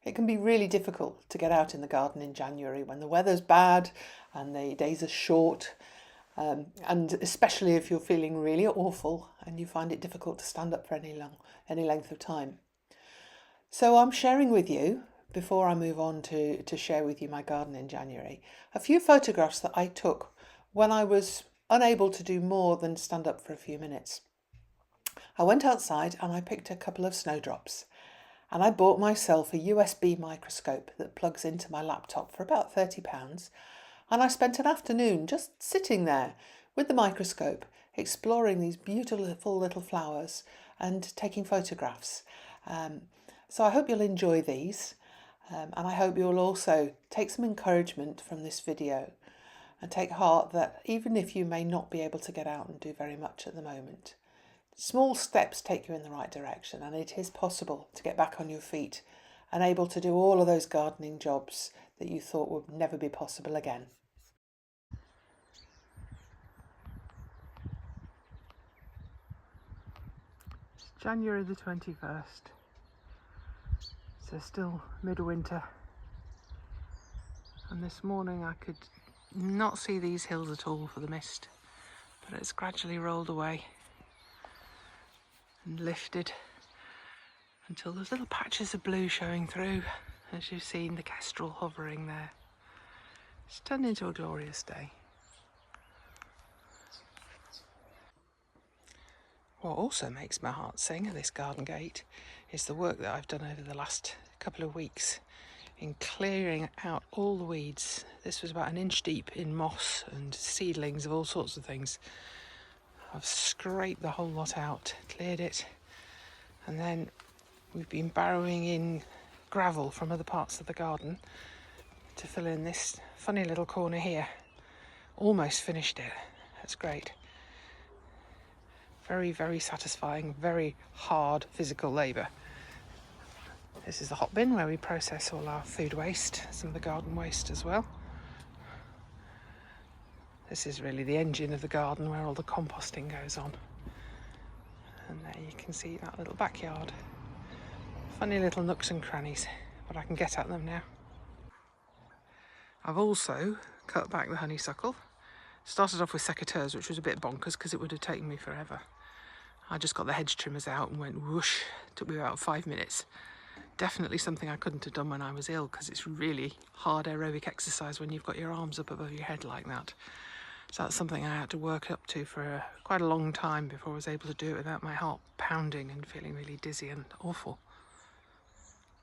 It can be really difficult to get out in the garden in January when the weather's bad and the days are short, and especially if you're feeling really awful and you find it difficult to stand up for any length of time. So I'm sharing with you, before I move on to share with you my garden in January, a few photographs that I took when I was unable to do more than stand up for a few minutes. I went outside and I picked a couple of snowdrops, and I bought myself a USB microscope that plugs into my laptop for about £30, and I spent an afternoon just sitting there with the microscope, exploring these beautiful little flowers and taking photographs. So I hope you'll enjoy these, and I hope you'll also take some encouragement from this video and take heart that even if you may not be able to get out and do very much at the moment, small steps take you in the right direction, and it is possible to get back on your feet and able to do all of those gardening jobs that you thought would never be possible again. It's January the 21st, so still midwinter, and this morning I could not see these hills at all for the mist, but it's gradually rolled away and lifted until there's little patches of blue showing through, as you've seen the kestrel hovering there. It's turned into a glorious day. What also makes my heart sing at this garden gate is the work that I've done over the last couple of weeks in clearing out all the weeds. This was about 1 inch deep in moss and seedlings of all sorts of things. I've scraped the whole lot out, cleared it, and then we've been barrowing in gravel from other parts of the garden to fill in this funny little corner here. Almost finished it. That's great. Very, very satisfying, very hard physical labour. This is the hot bin where we process all our food waste, some of the garden waste as well. This is really the engine of the garden where all the composting goes on. And there you can see that little backyard. Funny little nooks and crannies, but I can get at them now. I've also cut back the honeysuckle. Started off with secateurs, which was a bit bonkers because it would have taken me forever. I just got the hedge trimmers out and went whoosh. Took me about 5 minutes. Definitely something I couldn't have done when I was ill, because it's really hard aerobic exercise when you've got your arms up above your head like that. So that's something I had to work up to for quite a long time before I was able to do it without my heart pounding and feeling really dizzy and awful.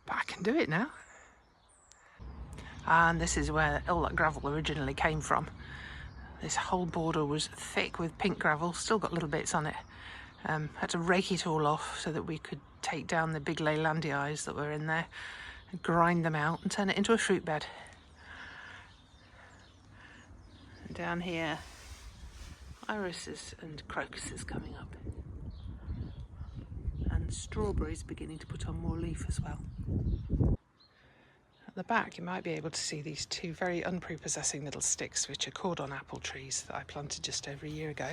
But I can do it now. And this is where all that gravel originally came from. This whole border was thick with pink gravel, still got little bits on it. Had to rake it all off so that we could take down the big Leylandii that were in there and grind them out and turn it into a fruit bed. And down here, irises and crocuses coming up. And strawberries beginning to put on more leaf as well. At the back you might be able to see these two very unprepossessing little sticks, which are cordon apple trees that I planted just over a year ago.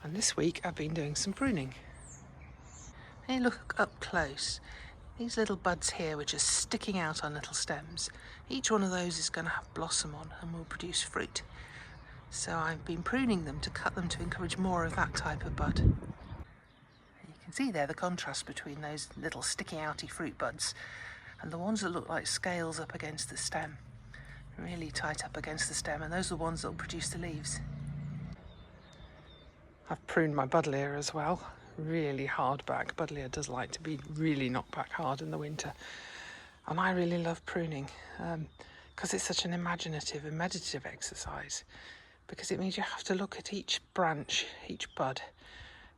And this week I've been doing some pruning. When you look up close, these little buds here which are sticking out on little stems, each one of those is going to have blossom on and will produce fruit. So I've been pruning them to cut them to encourage more of that type of bud. And you can see there the contrast between those little sticky outy fruit buds and the ones that look like scales up against the stem, really tight up against the stem, and those are the ones that will produce the leaves. I've pruned my buddleia as well, really hard back. Buddleia does like to be really knocked back hard in the winter, and I really love pruning because it's such an imaginative and meditative exercise, because it means you have to look at each branch, each bud,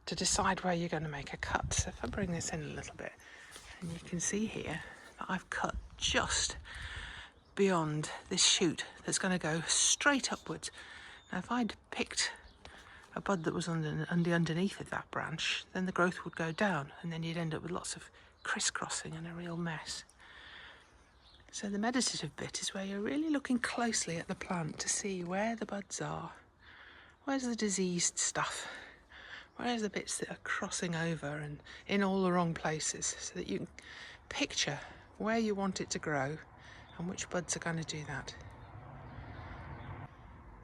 to decide where you're going to make a cut. So if I bring this in a little bit, and you can see here that I've cut just beyond this shoot that's going to go straight upwards. Now if I'd picked a bud that was underneath of that branch, then the growth would go down, and then you'd end up with lots of crisscrossing and a real mess. So the meditative bit is where you're really looking closely at the plant to see where the buds are. Where's the diseased stuff? Where's the bits that are crossing over and in all the wrong places, so that you can picture where you want it to grow and which buds are going to do that.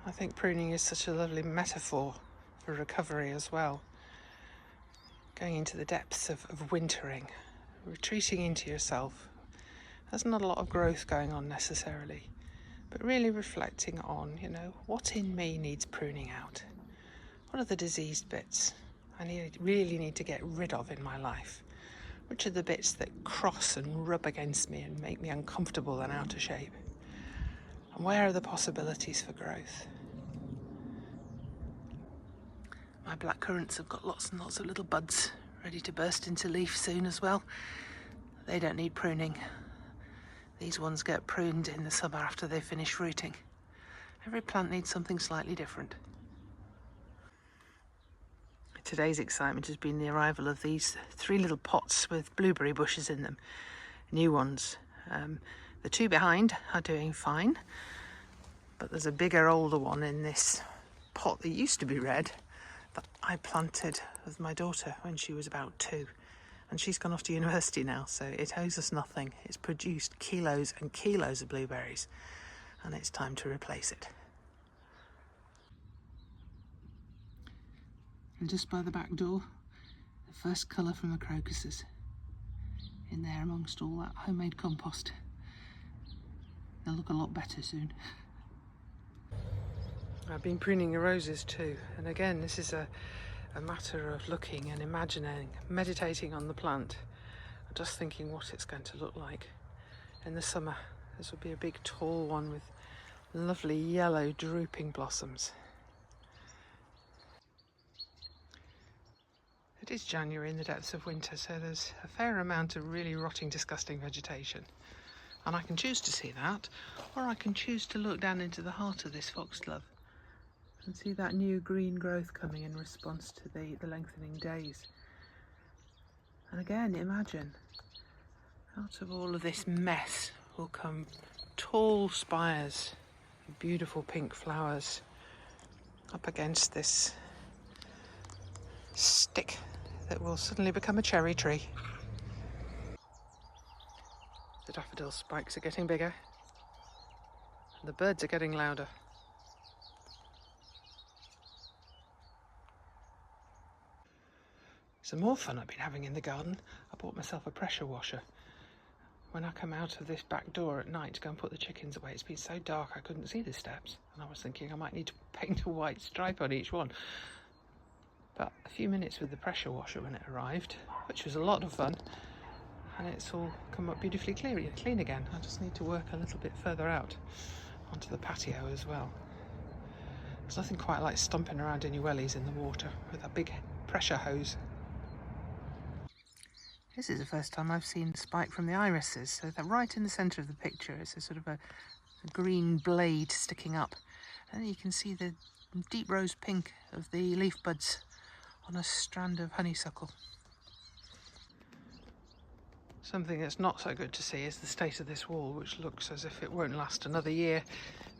I think pruning is such a lovely metaphor for recovery as well. Going into the depths of wintering, retreating into yourself. There's not a lot of growth going on necessarily, but really reflecting on, what in me needs pruning out? What are the diseased bits I really need to get rid of in my life? Which are the bits that cross and rub against me and make me uncomfortable and out of shape? And where are the possibilities for growth? My blackcurrants have got lots and lots of little buds ready to burst into leaf soon as well. They don't need pruning. These ones get pruned in the summer after they finish fruiting. Every plant needs something slightly different. Today's excitement has been the arrival of these 3 little pots with blueberry bushes in them, new ones. The 2 behind are doing fine, but there's a bigger, older one in this pot that used to be red that I planted with my daughter when she was about 2. And she's gone off to university now, so it owes us nothing. It's produced kilos and kilos of blueberries, and it's time to replace it. And just by the back door, the first colour from the crocuses in there amongst all that homemade compost. They'll look a lot better soon. I've been pruning the roses too, and again this is a matter of looking and imagining, meditating on the plant, and just thinking what it's going to look like in the summer. This will be a big tall one with lovely yellow drooping blossoms. It is January in the depths of winter, so there's a fair amount of really rotting, disgusting vegetation. And I can choose to see that, or I can choose to look down into the heart of this foxglove and see that new green growth coming in response to the lengthening days. And again, imagine, out of all of this mess will come tall spires, beautiful pink flowers up against this stick that will suddenly become a cherry tree. The daffodil spikes are getting bigger and the birds are getting louder. Some more fun I've been having in the garden. I bought myself a pressure washer. When I come out of this back door at night to go and put the chickens away, it's been so dark I couldn't see the steps, and I was thinking I might need to paint a white stripe on each one. But a few minutes with the pressure washer when it arrived, which was a lot of fun, and it's all come up beautifully clean again. I just need to work a little bit further out onto the patio as well. There's nothing quite like stomping around in your wellies in the water with a big pressure hose. This is the first time I've seen the spike from the irises, so that right in the centre of the picture is a sort of a green blade sticking up, and then you can see the deep rose pink of the leaf buds on a strand of honeysuckle. Something that's not so good to see is the state of this wall, which looks as if it won't last another year.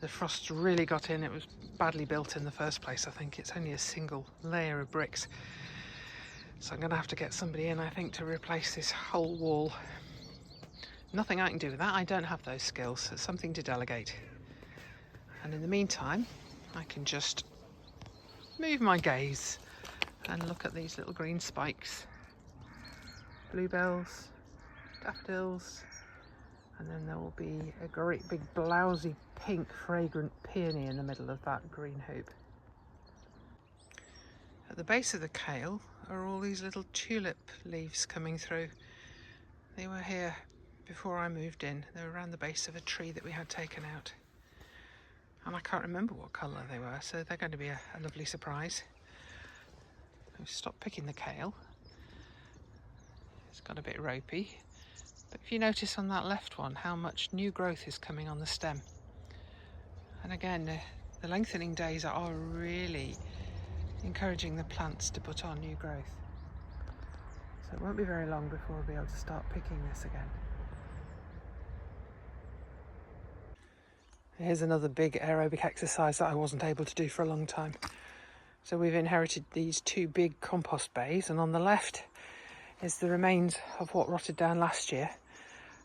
The frost really got in. It was badly built in the first place. I think it's only a single layer of bricks. So I'm going to have to get somebody in, I think, to replace this whole wall. Nothing I can do with that. I don't have those skills. It's something to delegate. And in the meantime, I can just move my gaze and look at these little green spikes. Bluebells, daffodils, and then there will be a great big blousy pink fragrant peony in the middle of that green hoop. At the base of the kale are all these little tulip leaves coming through. They were here before I moved in. They were around the base of a tree that we had taken out. And I can't remember what colour they were, so they're going to be a lovely surprise. I've stopped picking the kale. It's got a bit ropey. But if you notice on that left one how much new growth is coming on the stem. And again, the lengthening days are really encouraging the plants to put on new growth. So it won't be very long before we'll be able to start picking this again. Here's another big aerobic exercise that I wasn't able to do for a long time. So we've inherited these 2 big compost bays, and on the left is the remains of what rotted down last year.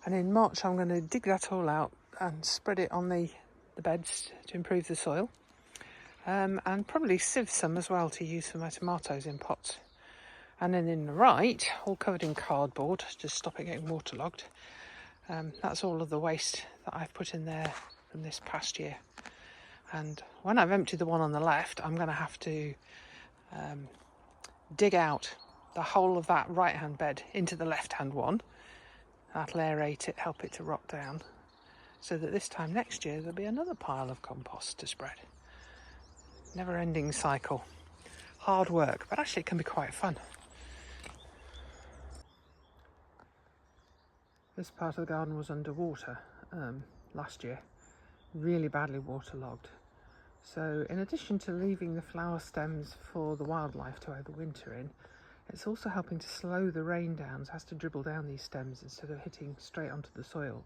And in March I'm going to dig that all out and spread it on the beds to improve the soil, and probably sieve some as well to use for my tomatoes in pots. And then in the right, all covered in cardboard to stop it getting waterlogged, that's all of the waste that I've put in there from this past year. And when I've emptied the one on the left, I'm going to have to dig out the whole of that right hand bed into the left hand one. That'll aerate it, help it to rot down, so that this time next year there'll be another pile of compost to spread. Never ending cycle. Hard work, but actually it can be quite fun. This part of the garden was underwater last year, really badly waterlogged. So in addition to leaving the flower stems for the wildlife to overwinter in, it's also helping to slow the rain down. It has to dribble down these stems instead of hitting straight onto the soil,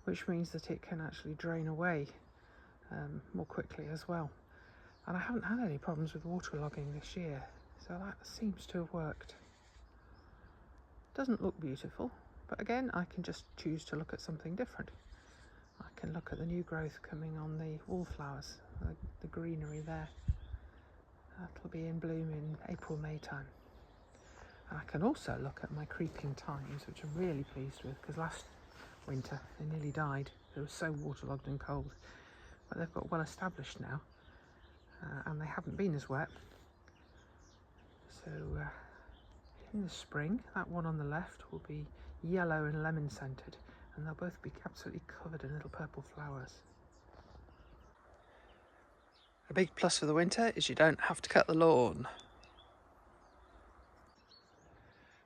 which means that it can actually drain away more quickly as well. And I haven't had any problems with waterlogging this year, so that seems to have worked. Doesn't look beautiful, but again, I can just choose to look at something different. I can look at the new growth coming on the wallflowers, the greenery there. That'll be in bloom in April, May time. And I can also look at my creeping thymes, which I'm really pleased with, because last winter they nearly died. They were so waterlogged and cold, but they've got well established now, and they haven't been as wet. So in the spring, that one on the left will be yellow and lemon scented, and they'll both be absolutely covered in little purple flowers. A big plus for the winter is you don't have to cut the lawn.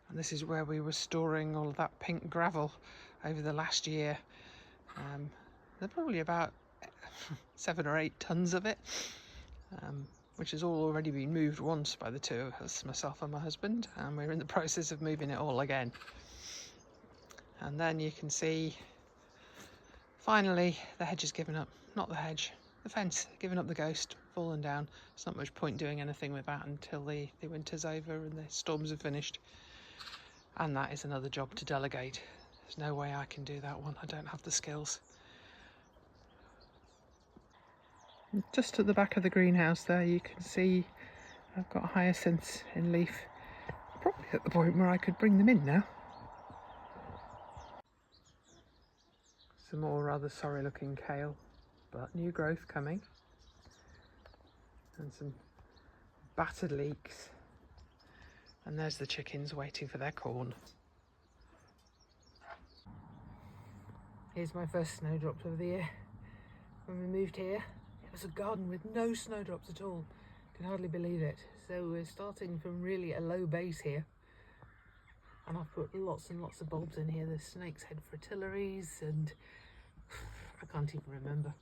And this is where we were storing all of that pink gravel over the last year. There's probably about 7 or 8 tons of it, which has all already been moved once by the two of us, myself and my husband, and we're in the process of moving it all again. And then you can see, finally, the hedge has given up. Not the hedge, the fence, given up the ghost, fallen down. There's not much point doing anything with that until the winter's over and the storms are finished. And that is another job to delegate. There's no way I can do that one. I don't have the skills. Just at the back of the greenhouse there, you can see I've got hyacinths in leaf. Probably at the point where I could bring them in now. Some more rather sorry looking kale, but new growth coming. And some battered leeks. And there's the chickens waiting for their corn. Here's my first snowdrops of the year. When we moved here, it was a garden with no snowdrops at all. Could hardly believe it. So we're starting from really a low base here. And I've put lots and lots of bulbs in here. There's snake's head fritillaries and I can't even remember.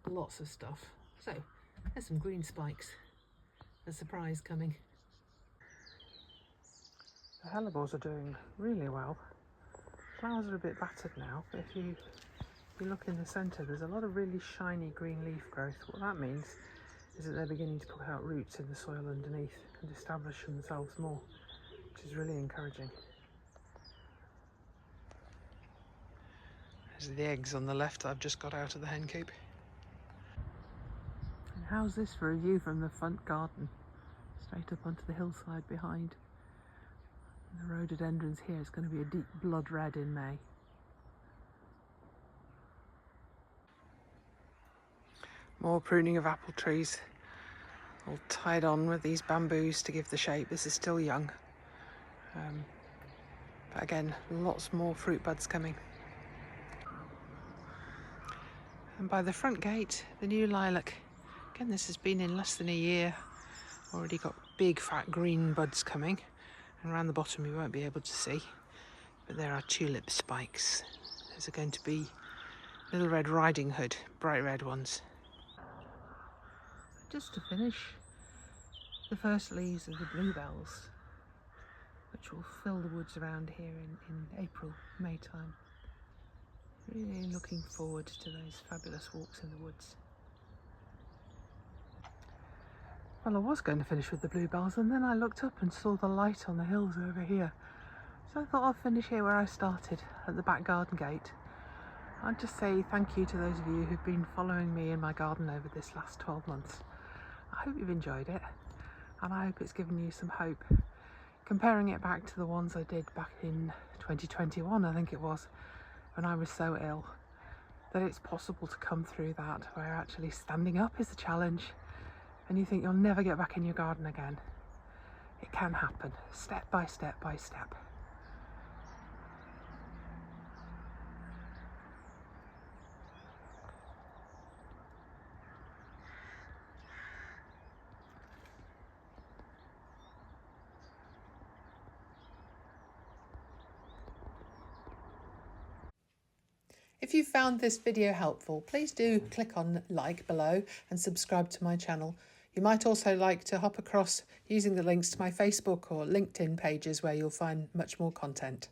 Lots of stuff. So there's some green spikes. A surprise coming. The hellebores are doing really well. Flowers are a bit battered now, but if you look in the centre, there's a lot of really shiny green leaf growth. What that means is that they're beginning to put out roots in the soil underneath and establish themselves more, which is really encouraging. There's the eggs on the left that I've just got out of the hen coop. And how's this for a view from the front garden? Straight up onto the hillside behind. And the rhododendrons here is going to be a deep blood red in May. More pruning of apple trees, all tied on with these bamboos to give the shape. This is still young. But again, lots more fruit buds coming. And by the front gate, the new lilac. Again, this has been in less than a year. Already got big fat green buds coming. And around the bottom you won't be able to see. But there are tulip spikes. Those are going to be Little Red Riding Hood, bright red ones. Just to finish, the first leaves of the bluebells, which will fill the woods around here in April, May time. Really looking forward to those fabulous walks in the woods. Well, I was going to finish with the bluebells, and then I looked up and saw the light on the hills over here. So I thought I'll finish here where I started, at the back garden gate. I'll just say thank you to those of you who've been following me in my garden over this last 12 months. I hope you've enjoyed it, and I hope it's given you some hope. Comparing it back to the ones I did back in 2021, I think it was, when I was so ill, that it's possible to come through that, where actually standing up is a challenge and you think you'll never get back in your garden again. It can happen, step by step by step. If you found this video helpful, please do click on like below and subscribe to my channel. You might also like to hop across using the links to my Facebook or LinkedIn pages where you'll find much more content.